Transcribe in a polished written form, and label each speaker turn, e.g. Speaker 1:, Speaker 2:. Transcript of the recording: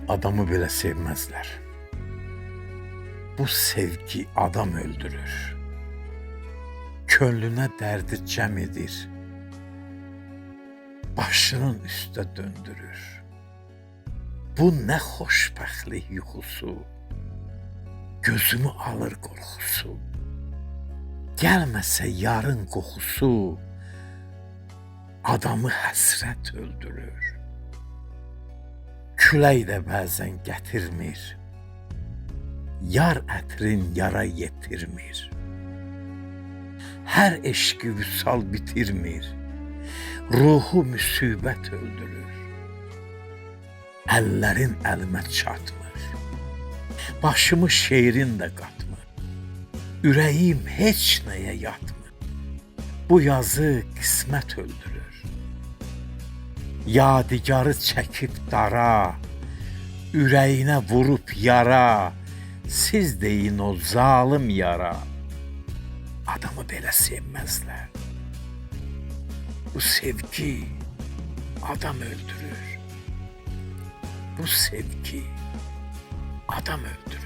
Speaker 1: Adamı belə sevməzlər. Bu sevgi adam öldürür. Könlünə dərdi cəm edir. Başının üstə döndürür. Bu nə xoşbəxtlik yuxusu. Gözümü alır qorxusu. Gəlməsə yarın qoxusu. Adamı həsrət öldürür. Külək də bəzən gətirmir. Yar ətrin yara yetirmir. Hər eşqi vüsal bitirmir. Ruhu müsibət öldürür. Əllərin əlimə çatmır. Başımı şeirin də qatmır. Ürəyim heç nəyə yatmır. Bu yazı qismət öldürür. Yadigarı çəkib dara, ürəyinə vurub yara, siz deyin o zalım yara. Adamı belə sevməzlər. Bu sevgi adam öldürür. Bu sevgi adam öldürür.